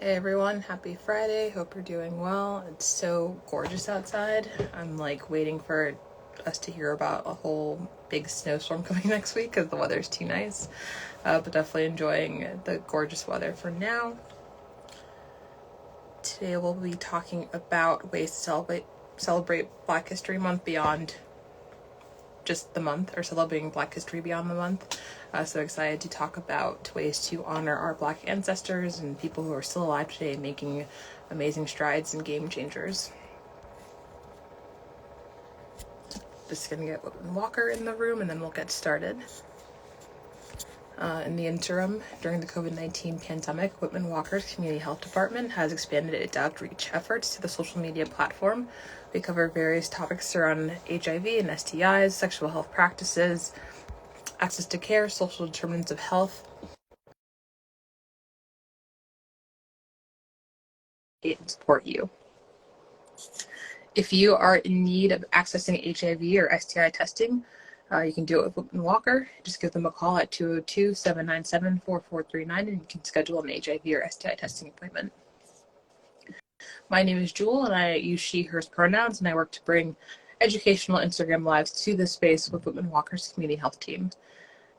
Hey everyone, happy Friday. Hope you're doing well. It's so gorgeous outside. I'm like waiting for us to hear about a whole big snowstorm coming next week because the weather's too nice. But definitely enjoying the gorgeous weather for now. Today we'll be talking about ways to celebrate Black History Month beyond just the month, or celebrating Black History beyond the month. So excited to talk about ways to honor our Black ancestors and people who are still alive today, making amazing strides and game changers. Just gonna get Whitman-Walker in the room and then we'll get started. In the interim, during the COVID-19 pandemic, Whitman-Walker's Community Health Department has expanded its outreach efforts to the social media platform. We cover various topics around HIV and STIs, sexual health practices, access to care, social determinants of health, and support you. If you are in need of accessing HIV or STI testing, you can do it with Whitman-Walker. Just give them a call at 202-797-4439 and you can schedule an HIV or STI testing appointment. My name is Jewel and I use she, hers pronouns, and I work to bring educational Instagram lives to this space with Whitman-Walker's community health team.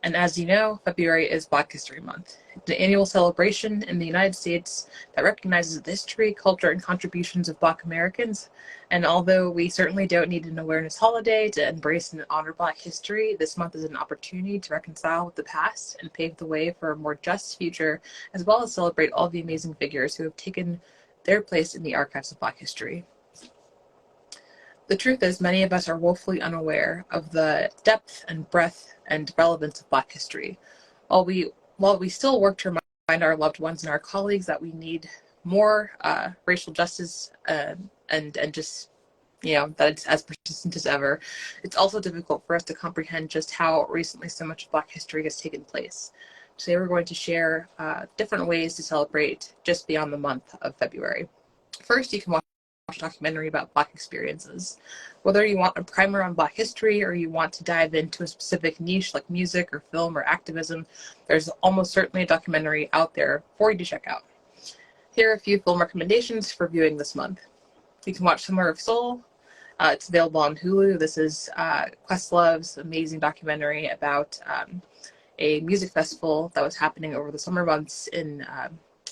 And as you know, February is Black History Month. It's an annual celebration in the United States that recognizes the history, culture, and contributions of Black Americans. And although we certainly don't need an awareness holiday to embrace and honor Black history, this month is an opportunity to reconcile with the past and pave the way for a more just future, as well as celebrate all the amazing figures who have taken their place in the archives of Black history. The truth is, many of us are woefully unaware of the depth and breadth and relevance of Black history. While we still work to remind our loved ones and our colleagues that we need more racial justice and just, that it's as persistent as ever, it's also difficult for us to comprehend just how recently so much of Black history has taken place. Today we're going to share different ways to celebrate just beyond the month of February. First, you can watch a documentary about Black experiences. Whether you want a primer on Black history or you want to dive into a specific niche like music or film or activism, there's almost certainly a documentary out there for you to check out. Here are a few film recommendations for viewing this month. You can watch Summer of Soul. It's available on Hulu. This is Questlove's amazing documentary about a music festival that was happening over the summer months in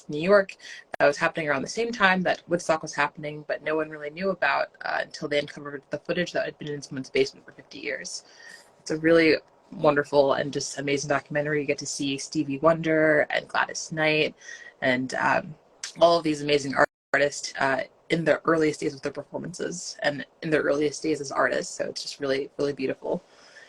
New York that was happening around the same time that Woodstock was happening, but no one really knew about until they uncovered the footage that had been in someone's basement for 50 years. It's a really wonderful and just amazing documentary. You get to see Stevie Wonder and Gladys Knight and all of these amazing artists in their earliest days of their performances and in their earliest days as artists. So it's just really, really beautiful.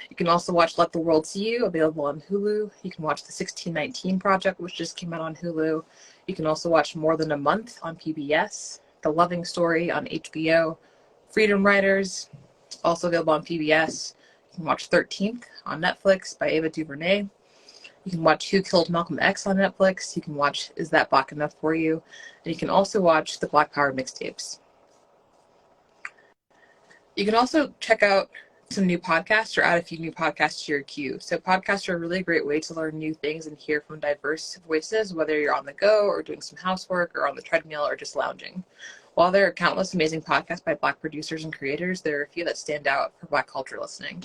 You can also watch Let the World See You, available on Hulu. You can watch the 1619 Project, which just came out on Hulu. You can also watch More Than a Month on PBS, The Loving Story on HBO, Freedom Riders, also available on PBS. You can watch 13th on Netflix by Ava DuVernay. You can watch Who Killed Malcolm X on Netflix. You can watch Is That Black Enough for You? And you can also watch the Black Power mixtapes. You can also check out some new podcasts or add a few new podcasts to your queue. So podcasts are a really great way to learn new things and hear from diverse voices, whether you're on the go or doing some housework or on the treadmill or just lounging. While there are countless amazing podcasts by Black producers and creators, there are a few that stand out for Black culture listening.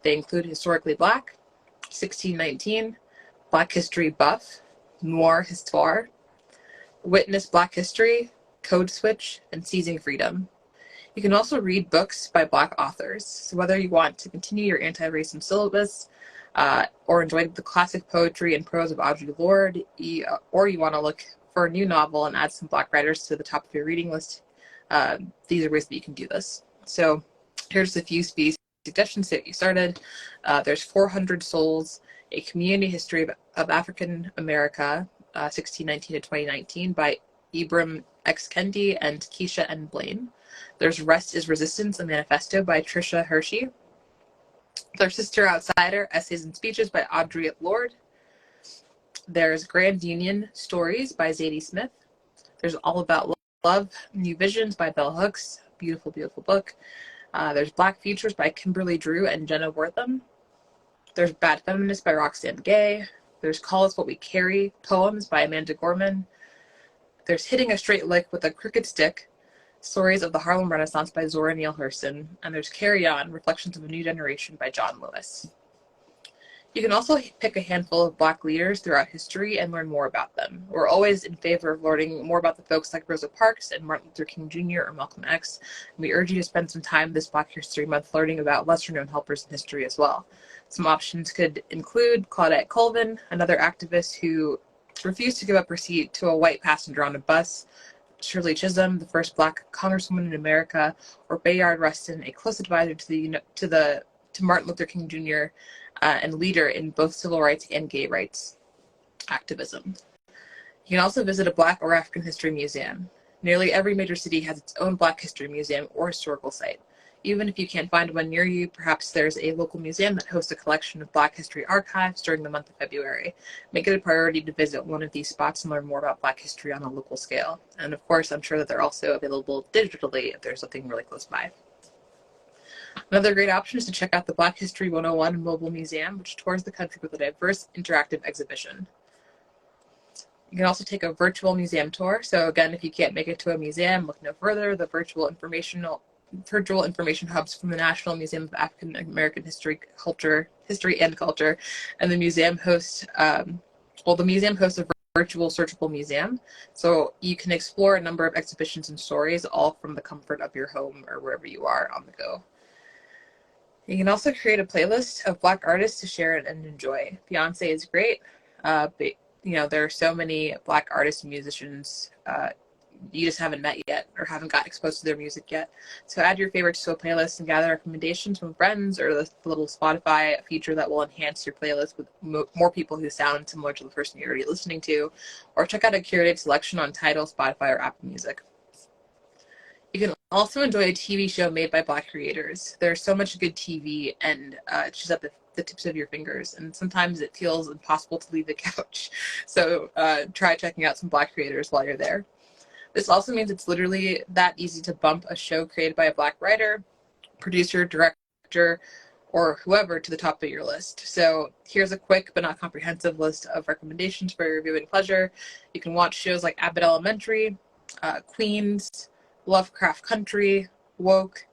They include Historically Black, 1619, Black History Buff, Noir Histoire, Witness Black History, Code Switch, and Seizing Freedom. You can also read books by Black authors. So whether you want to continue your anti-racism syllabus or enjoy the classic poetry and prose of Audre Lorde, or you want to look for a new novel and add some Black writers to the top of your reading list, these are ways that you can do this. So here's a few suggestions to get you started. There's 400 Souls, A Community History of African America, 1619 to 2019 by Ibram X. Kendi and Keisha N. Blaine. There's Rest is Resistance, a Manifesto by Tricia Hershey. There's Sister Outsider, Essays and Speeches by Audre Lorde. There's Grand Union Stories by Zadie Smith. There's All About Love, New Visions by Bell Hooks. Beautiful, beautiful book. There's Black Futures by Kimberly Drew and Jenna Wortham. There's Bad Feminist by Roxane Gay. There's Call Us What We Carry, Poems by Amanda Gorman. There's Hitting a Straight Lick with a Crooked Stick, Stories of the Harlem Renaissance by Zora Neale Hurston, and there's Carry On, Reflections of a New Generation by John Lewis. You can also pick a handful of Black leaders throughout history and learn more about them. We're always in favor of learning more about the folks like Rosa Parks and Martin Luther King Jr. or Malcolm X. And we urge you to spend some time this Black History Month learning about lesser-known helpers in history as well. Some options could include Claudette Colvin, another activist who refused to give up her seat to a white passenger on a bus, Shirley Chisholm, the first Black congresswoman in America, or Bayard Rustin, a close advisor to Martin Luther King Jr. And leader in both civil rights and gay rights activism. You can also visit a Black or African history museum. Nearly every major city has its own Black history museum or historical site. Even if you can't find one near you, perhaps there's a local museum that hosts a collection of Black history archives during the month of February. Make it a priority to visit one of these spots and learn more about Black history on a local scale. And of course, I'm sure that they're also available digitally if there's something really close by. Another great option is to check out the Black History 101 Mobile Museum, which tours the country with a diverse interactive exhibition. You can also take a virtual museum tour. So again, if you can't make it to a museum, look no further. The virtual information hubs from the National Museum of African American History and Culture, and the museum hosts a virtual searchable museum. So you can explore a number of exhibitions and stories, all from the comfort of your home or wherever you are on the go. You can also create a playlist of Black artists to share and enjoy. Beyonce is great, but there are so many Black artists and musicians you just haven't met yet or haven't got exposed to their music yet. So add your favorites to a playlist and gather recommendations from friends or the little Spotify feature that will enhance your playlist with more people who sound similar to the person you're already listening to, or check out a curated selection on Tidal, Spotify, or Apple Music. You can also enjoy a TV show made by Black creators. There's so much good TV, and it's just at the tips of your fingers, and sometimes it feels impossible to leave the couch. So try checking out some Black creators while you're there. This also means it's literally that easy to bump a show created by a Black writer, producer, director, or whoever to the top of your list. So here's a quick but not comprehensive list of recommendations for your viewing pleasure. You can watch shows like Abbott Elementary, Queens, Lovecraft Country, Woke,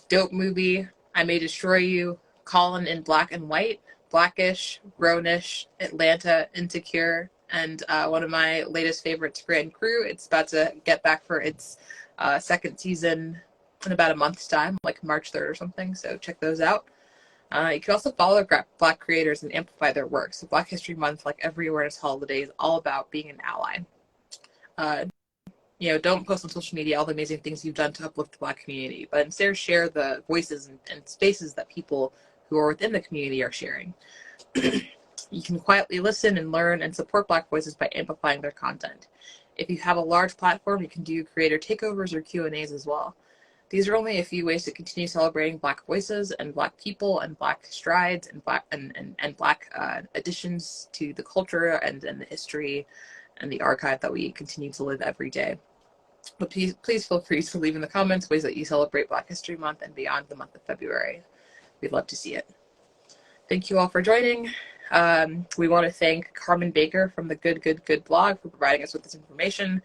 Dope Movie, I May Destroy You, Colin in Black and White, Blackish, Grownish, Atlanta, Insecure, and one of my latest favorites, Grand Crew. It's about to get back for its second season in about a month's time, like March 3rd or something, so check those out. You can also follow Black creators and amplify their work. So Black History Month, like every awareness holiday, is all about being an ally. Don't post on social media all the amazing things you've done to uplift the Black community, but instead share the voices and spaces that people who are within the community are sharing. You can quietly listen and learn and support Black voices by amplifying their content. If you have a large platform, you can do creator takeovers or Q&As as well. These are only a few ways to continue celebrating Black voices and Black people and Black strides and Black additions to the culture and the history and the archive that we continue to live every day. But please feel free to leave in the comments ways that you celebrate Black History Month and beyond the month of February. We'd love to see it. Thank you all for joining. We want to thank Carmen Baker from the Good blog for providing us with this information.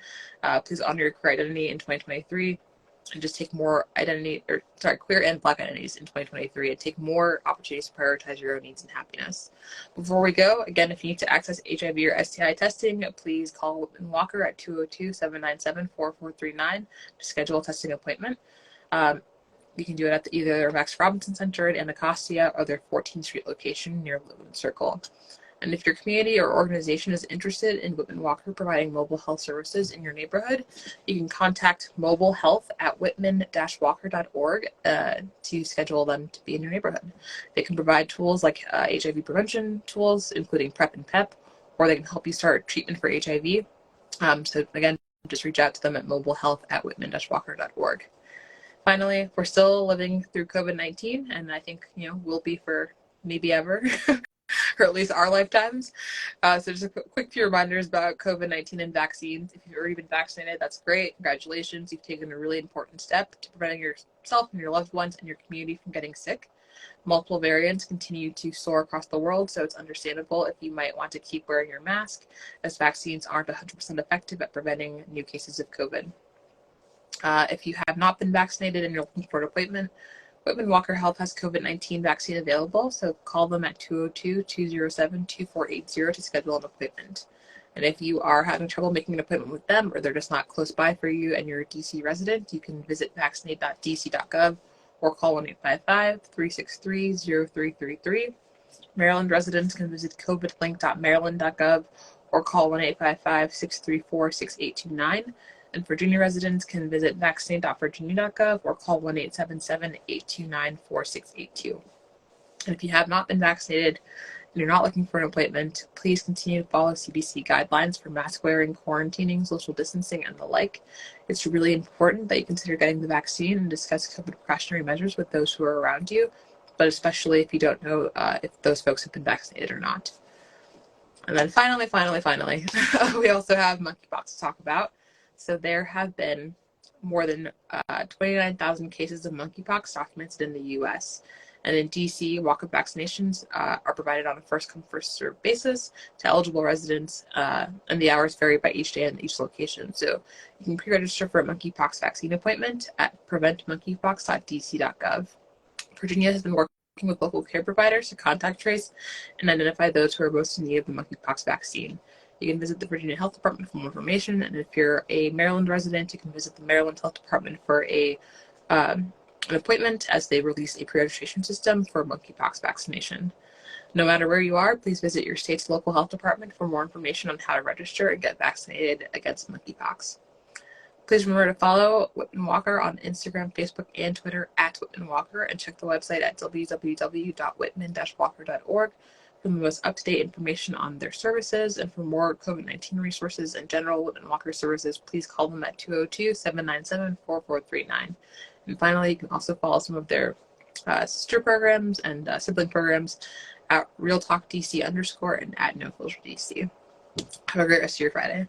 Please honor your queer identity in 2023 and just take more queer and Black identities in 2023 and take more opportunities to prioritize your own needs and happiness. Before we go, again, if you need to access HIV or STI testing, please call Whitman-Walker at 202-797-4439 to schedule a testing appointment. You can do it at either their Max Robinson Center in Anacostia or their 14th Street location near Lumen Circle. And if your community or organization is interested in Whitman-Walker providing mobile health services in your neighborhood, you can contact mobilehealth@whitman-walker.org to schedule them to be in your neighborhood. They can provide tools like HIV prevention tools, including PrEP and PEP, or they can help you start treatment for HIV. So again, just reach out to them at mobilehealth@whitman-walker.org. Finally, we're still living through COVID-19, and I think, we'll be for maybe ever, or at least our lifetimes. So just a quick few reminders about COVID-19 and vaccines. If you've already been vaccinated, that's great. Congratulations. You've taken a really important step to preventing yourself and your loved ones and your community from getting sick. Multiple variants continue to soar across the world, so it's understandable if you might want to keep wearing your mask, as vaccines aren't 100% effective at preventing new cases of COVID. If you have not been vaccinated and you're looking for an appointment, Whitman-Walker Health has COVID-19 vaccine available, so call them at 202-207-2480 to schedule an appointment. And if you are having trouble making an appointment with them, or they're just not close by for you and you're a DC resident, you can visit vaccinate.dc.gov or call 1-855-363-0333. Maryland residents can visit covidlink.maryland.gov or call 1-855-634-6829. And Virginia residents can visit vaccinate.virginia.gov or call 1-877-829-4682. And if you have not been vaccinated and you're not looking for an appointment, please continue to follow CDC guidelines for mask wearing, quarantining, social distancing, and the like. It's really important that you consider getting the vaccine and discuss COVID precautionary measures with those who are around you, but especially if you don't know if those folks have been vaccinated or not. And then finally, we also have monkeypox to talk about. So there have been more than 29,000 cases of monkeypox documented in the U.S. And in D.C., walk-up vaccinations are provided on a first-come, first-served basis to eligible residents, and the hours vary by each day and each location. So you can pre-register for a monkeypox vaccine appointment at preventmonkeypox.dc.gov. Virginia has been working with local care providers to contact trace and identify those who are most in need of the monkeypox vaccine. You can visit the Virginia Health Department for more information, and if you're a Maryland resident, you can visit the Maryland Health Department for an appointment, as they release a pre-registration system for monkeypox vaccination. No matter where you are, please visit your state's local health department for more information on how to register and get vaccinated against monkeypox. Please remember to follow Whitman-Walker on Instagram, Facebook, and Twitter at Whitman-Walker, and check the website at www.whitman-walker.org for the most up-to-date information on their services. And for more COVID-19 resources and general Whitman-Walker services, please call them at 202-797-4439. And finally, you can also follow some of their sister programs and sibling programs at RealTalkDC_ and at NoFilterDC. Have a great rest of your Friday.